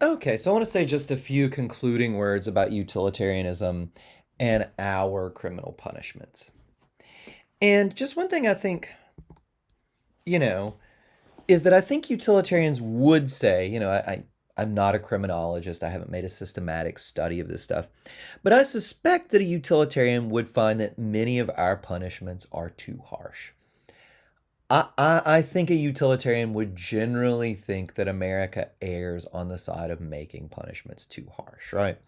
Okay, so I want to say just a few concluding words about utilitarianism and our criminal punishments. And just one thing I think, you know, is that I think utilitarians would say, I'm not a criminologist, I haven't made a systematic study of this stuff, but I suspect that a utilitarian would find that many of our punishments are too harsh. I think a utilitarian would generally think that America errs on the side of making punishments too harsh, right?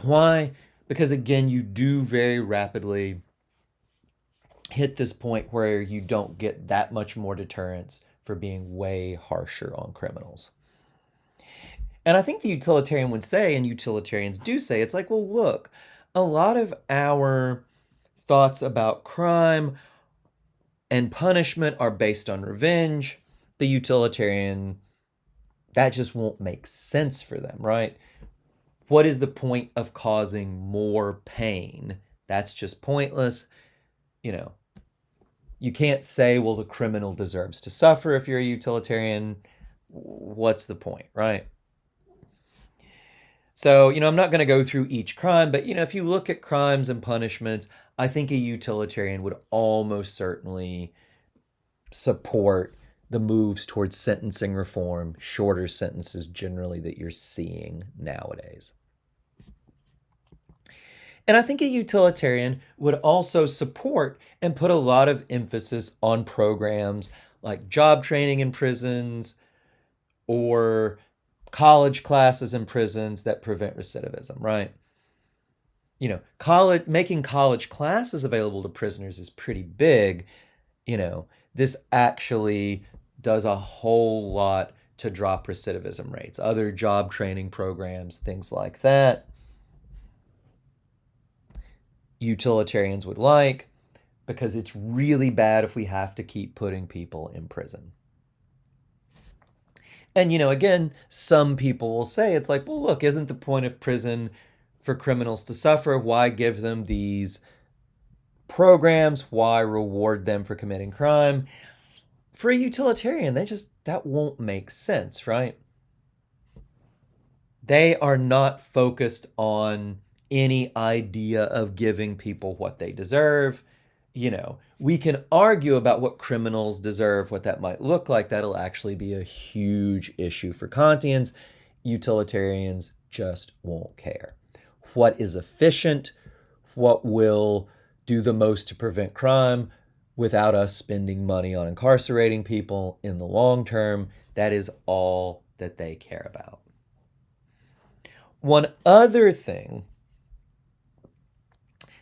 Why? Because again, you do very rapidly hit this point where you don't get that much more deterrence for being way harsher on criminals. And I think the utilitarian would say, and utilitarians do say, it's like, well, look, a lot of our thoughts about crime and punishment are based on revenge. The utilitarian, that just won't make sense for them, right? What is the point of causing more pain? That's just pointless. You know, you can't say, well, the criminal deserves to suffer if you're a utilitarian. What's the point, right? So, I'm not going to go through each crime, but, if you look at crimes and punishments, I think a utilitarian would almost certainly support the moves towards sentencing reform, shorter sentences generally that you're seeing nowadays. And I think a utilitarian would also support and put a lot of emphasis on programs like job training in prisons or college classes in prisons that prevent recidivism, right? Making college classes available to prisoners is pretty big. This actually does a whole lot to drop recidivism rates. Other job training programs, things like that, utilitarians would like, because it's really bad if we have to keep putting people in prison. And, again, some people will say, it's like, well, look, isn't the point of prison for criminals to suffer? Why give them these programs? Why reward them for committing crime? For a utilitarian, that won't make sense, right? They are not focused on any idea of giving people what they deserve. We can argue about what criminals deserve, what that might look like. That'll actually be a huge issue for Kantians. Utilitarians just won't care. What is efficient? What will do the most to prevent crime without us spending money on incarcerating people in the long term? That is all that they care about. One other thing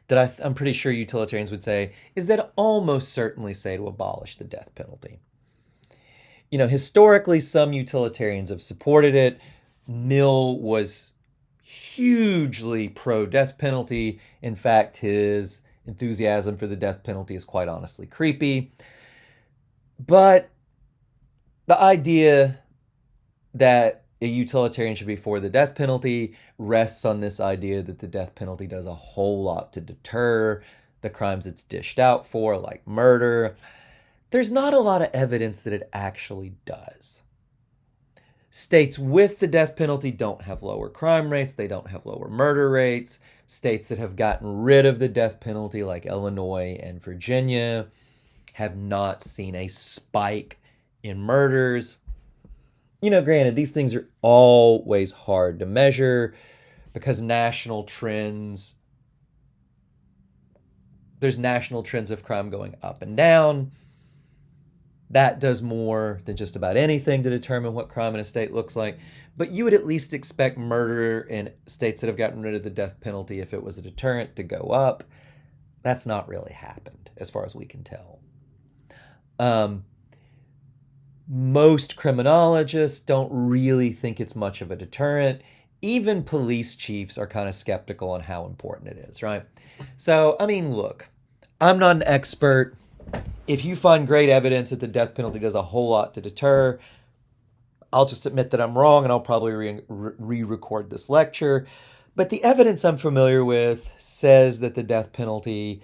that I'm pretty sure utilitarians would say is that almost certainly say to abolish the death penalty. Historically, some utilitarians have supported it. Mill was hugely pro death penalty. In fact, his enthusiasm for the death penalty is quite honestly creepy. But the idea that a utilitarian should be for the death penalty rests on this idea that the death penalty does a whole lot to deter the crimes it's dished out for, like murder. There's not a lot of evidence that it actually does. States with the death penalty don't have lower crime rates, they don't have lower murder rates. States that have gotten rid of the death penalty, like Illinois and Virginia, have not seen a spike in murders. Granted, these things are always hard to measure because there's national trends of crime going up and down. That does more than just about anything to determine what crime in a state looks like. But you would at least expect murder in states that have gotten rid of the death penalty, if it was a deterrent, to go up. That's not really happened, as far as we can tell. Most criminologists don't really think it's much of a deterrent. Even police chiefs are kind of skeptical on how important it is, right? So, look, I'm not an expert. If you find great evidence that the death penalty does a whole lot to deter, I'll just admit that I'm wrong and I'll probably re-record this lecture. But the evidence I'm familiar with says that the death penalty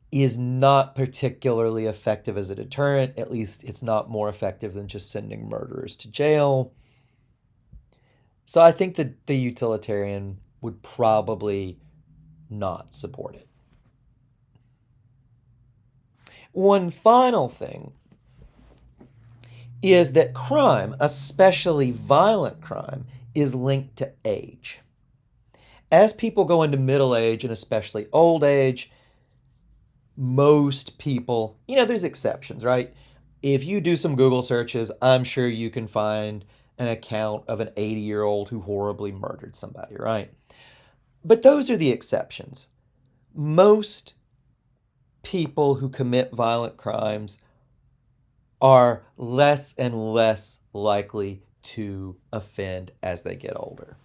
is not particularly effective as a deterrent. At least it's not more effective than just sending murderers to jail. So I think that the utilitarian would probably not support it. One final thing is that crime, especially violent crime, is linked to age. As people go into middle age and especially old age, most people, there's exceptions, right? If you do some Google searches, I'm sure you can find an account of an 80-year-old who horribly murdered somebody, right? But those are the exceptions. Most people who commit violent crimes are less and less likely to offend as they get older.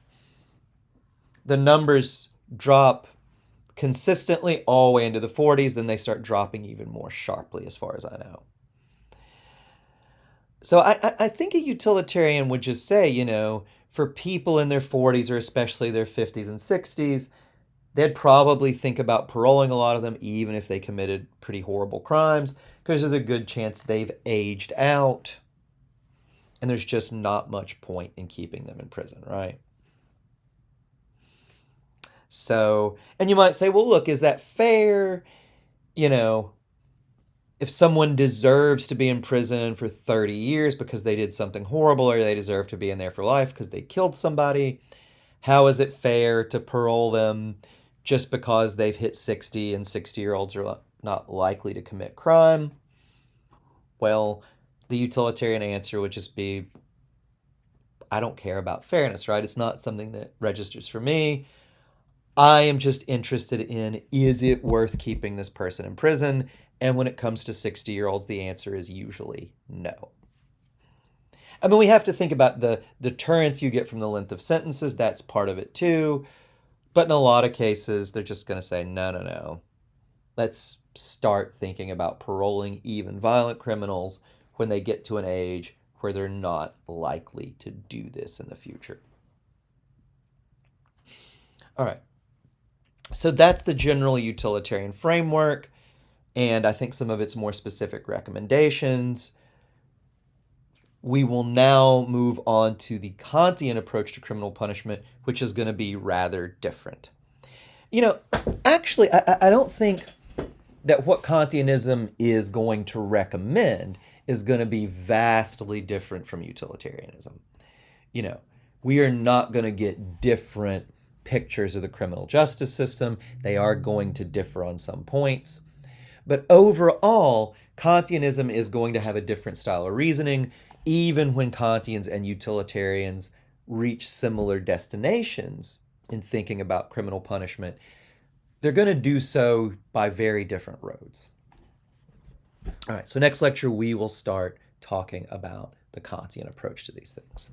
The numbers drop consistently all the way into the 40s, then they start dropping even more sharply, as far as I know. So I think a utilitarian would just say, for people in their 40s or especially their 50s and 60s, they'd probably think about paroling a lot of them, even if they committed pretty horrible crimes, because there's a good chance they've aged out and there's just not much point in keeping them in prison, right? So, and you might say, well, look, is that fair? If someone deserves to be in prison for 30 years because they did something horrible, or they deserve to be in there for life because they killed somebody, how is it fair to parole them just because they've hit 60 and 60-year-olds are not likely to commit crime? Well, the utilitarian answer would just be, I don't care about fairness, right? It's not something that registers for me. I am just interested in, is it worth keeping this person in prison? And when it comes to 60-year-olds, the answer is usually no. I mean, we have to think about the deterrence you get from the length of sentences. That's part of it too. But in a lot of cases, they're just going to say, no, no, no. Let's start thinking about paroling even violent criminals when they get to an age where they're not likely to do this in the future. All right. So that's the general utilitarian framework, and I think some of its more specific recommendations. We will now move on to the Kantian approach to criminal punishment, which is going to be rather different. Actually, I don't think that what Kantianism is going to recommend is going to be vastly different from utilitarianism. We are not going to get different pictures of the criminal justice system. They are going to differ on some points. But overall, Kantianism is going to have a different style of reasoning, even when Kantians and utilitarians reach similar destinations in thinking about criminal punishment. They're going to do so by very different roads. All right, so next lecture we will start talking about the Kantian approach to these things.